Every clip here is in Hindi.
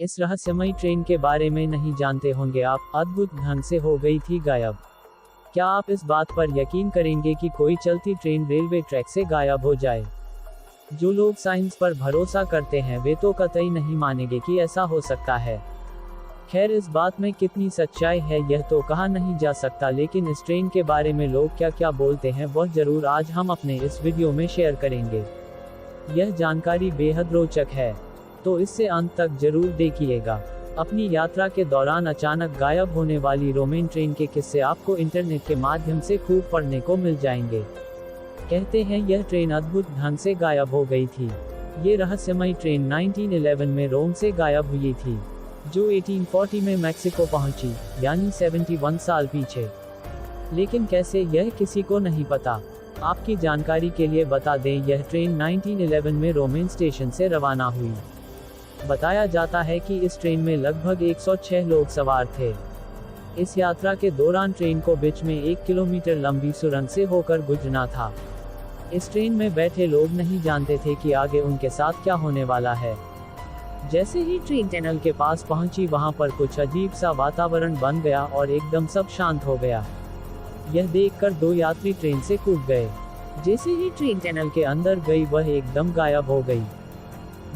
इस रहस्यमयी ट्रेन के बारे में नहीं जानते होंगे आप, अद्भुत ढंग से हो गई थी गायब। क्या आप इस बात पर यकीन करेंगे कि कोई चलती ट्रेन रेलवे ट्रैक से गायब हो जाए? जो लोग साइंस पर भरोसा करते हैं वे तो कतई नहीं मानेंगे कि ऐसा हो सकता है। खैर, इस बात में कितनी सच्चाई है यह तो कहा नहीं जा सकता, लेकिन इस ट्रेन के बारे में लोग क्या क्या बोलते हैं वह जरूर आज हम अपने इस वीडियो में शेयर करेंगे। यह जानकारी बेहद रोचक है, तो इससे अंत तक जरूर देखिएगा। अपनी यात्रा के दौरान अचानक गायब होने वाली रोमेन ट्रेन के किस्से आपको इंटरनेट के माध्यम से खूब पढ़ने को मिल जाएंगे। कहते हैं यह ट्रेन अद्भुत ढंग से गायब हो गई थी। ये रहस्यमयी ट्रेन 1911 में रोम से गायब हुई थी, जो 1840 में मैक्सिको पहुंची, यानी 71 साल पीछे। लेकिन कैसे, यह किसी को नहीं पता। आपकी जानकारी के लिए बता दें, यह ट्रेन 1911 में रोमेन स्टेशन से रवाना हुई। बताया जाता है कि इस ट्रेन में लगभग 106 लोग सवार थे। इस यात्रा के दौरान ट्रेन को बीच में 1 किलोमीटर लंबी सुरंग से होकर गुजरना था। इस ट्रेन में बैठे लोग नहीं जानते थे कि आगे उनके साथ क्या होने वाला है। जैसे ही ट्रेन टनल के पास पहुंची, वहां पर कुछ अजीब सा वातावरण बन गया और एकदम सब शांत हो गया। यह देखकर 2 यात्री ट्रेन से कूद गए। जैसे ही ट्रेन टनल के अंदर गई, वह एकदम गायब हो गई,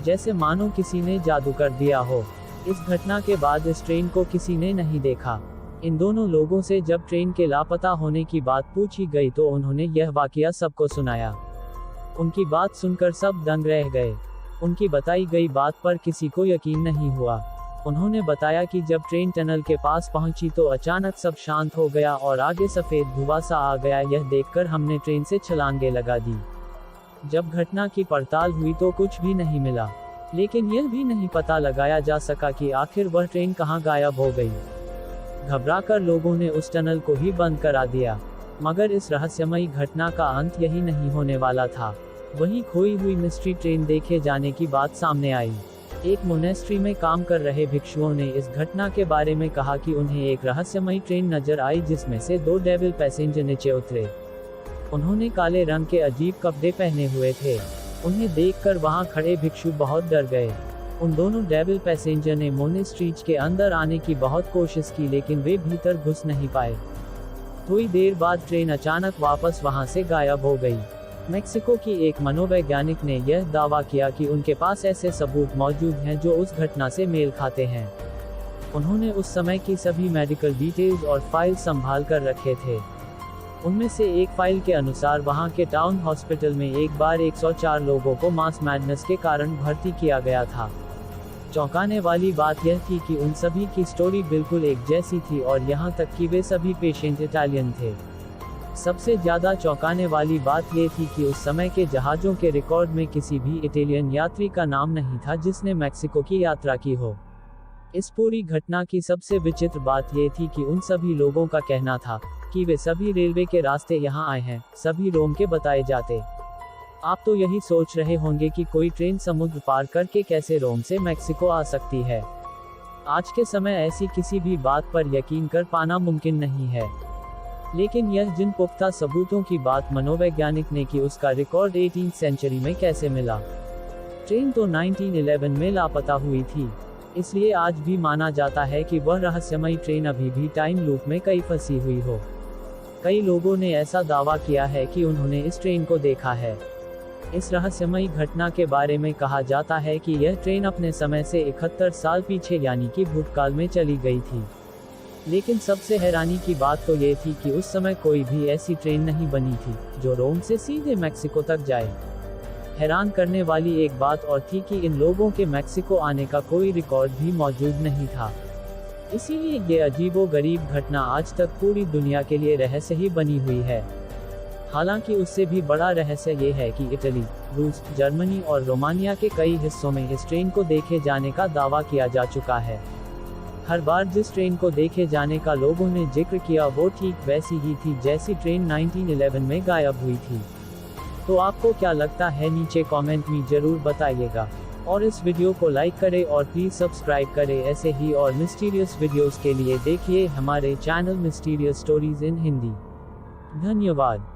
जैसे मानो किसी ने जादू कर दिया हो। इस घटना के बाद इस ट्रेन को किसी ने नहीं देखा। इन दोनों लोगों से जब ट्रेन के लापता होने की बात पूछी गई तो उन्होंने यह वाकया सबको सुनाया। उनकी बात सुनकर सब दंग रह गए। उनकी बताई गई बात पर किसी को यकीन नहीं हुआ। उन्होंने बताया कि जब ट्रेन टनल के पास पहुंची तो अचानक सब शांत हो गया और आगे सफेद धुआं सा आ गया। यह देखकर हमने ट्रेन से छलांगे लगा दी। जब घटना की पड़ताल हुई तो कुछ भी नहीं मिला, लेकिन यह भी नहीं पता लगाया जा सका कि आखिर वह ट्रेन कहां गायब हो गई। घबराकर लोगों ने उस टनल को ही बंद करा दिया। मगर इस रहस्यमयी घटना का अंत यही नहीं होने वाला था। वहीं खोई हुई मिस्ट्री ट्रेन देखे जाने की बात सामने आई। एक मोनेस्ट्री में काम कर रहे भिक्षुओं ने इस घटना के बारे में कहा कि उन्हें एक रहस्यमयी ट्रेन नजर आई जिसमें से 2 डेविल पैसेंजर नीचे उतरे। उन्होंने काले रंग के अजीब कपड़े पहने हुए थे। उन्हें देखकर वहां खड़े भिक्षु बहुत डर गए। उन दोनों डेविल पैसेंजर ने मोनेस्ट्रीज के अंदर आने की बहुत कोशिश की, लेकिन वे भीतर घुस नहीं पाए। थोड़ी देर बाद ट्रेन अचानक वापस वहां से गायब हो गई। मेक्सिको की एक मनोवैज्ञानिक ने यह दावा किया कि उनके पास ऐसे सबूत मौजूद हैं जो उस घटना से मेल खाते हैं। उन्होंने उस समय की सभी मेडिकल डिटेल्स और फाइल संभाल कर रखे थे। उनमें से एक फाइल के अनुसार वहां के टाउन हॉस्पिटल में एक बार 104 लोगों को मास मैडनेस के कारण भर्ती किया गया था। चौंकाने वाली बात यह थी कि उन सभी की स्टोरी बिल्कुल एक जैसी थी, और यहां तक कि वे सभी पेशेंट इटालियन थे। सबसे ज्यादा चौंकाने वाली बात यह थी कि उस समय के जहाजों के रिकॉर्ड में किसी भी इटालियन यात्री का नाम नहीं था जिसने मेक्सिको की यात्रा की हो। इस पूरी घटना की सबसे विचित्र बात यह थी कि उन सभी लोगों का कहना था कि वे सभी रेलवे के रास्ते यहाँ आए हैं, सभी रोम के बताए जाते। आप तो यही सोच रहे होंगे कि कोई ट्रेन समुद्र पार करके कैसे रोम से मैक्सिको आ सकती है। आज के समय ऐसी किसी भी बात पर यकीन कर पाना मुमकिन नहीं है। लेकिन यह जिन पुख्ता सबूतों की बात मनोवैज्ञानिक ने की, उसका रिकॉर्ड 18वीं सेंचुरी में कैसे मिला? ट्रेन तो 1911 में लापता हुई थी, इसलिए आज भी माना जाता है कि वह रहस्यमयी ट्रेन अभी भी टाइम लूप में कहीं फंसी हुई हो। कई लोगों ने ऐसा दावा किया है कि उन्होंने इस ट्रेन को देखा है। इस रहस्यमयी घटना के बारे में कहा जाता है कि यह ट्रेन अपने समय से 71 साल पीछे यानी कि भूतकाल में चली गई थी। लेकिन सबसे हैरानी की बात तो ये थी कि उस समय कोई भी ऐसी ट्रेन नहीं बनी थी जो रोम से सीधे मैक्सिको तक जाए। हैरान करने वाली एक बात और थी कि इन लोगों के मैक्सिको आने का कोई रिकॉर्ड भी मौजूद नहीं था। इसीलिए ये अजीबोगरीब घटना आज तक पूरी दुनिया के लिए रहस्य ही बनी हुई है। हालांकि उससे भी बड़ा रहस्य ये है कि इटली, रूस, जर्मनी और रोमानिया के कई हिस्सों में इस ट्रेन को देखे जाने का दावा किया जा चुका है। हर बार जिस ट्रेन को देखे जाने का लोगों ने जिक्र किया वो ठीक वैसी ही थी जैसी ट्रेन 1911 में गायब हुई थी। तो आपको क्या लगता है, नीचे कमेंट में जरूर बताइएगा। और इस वीडियो को लाइक करें और प्लीज सब्सक्राइब करें। ऐसे ही और मिस्टीरियस वीडियोस के लिए देखिए हमारे channel mysterious stories in Hindi. धन्यवाद।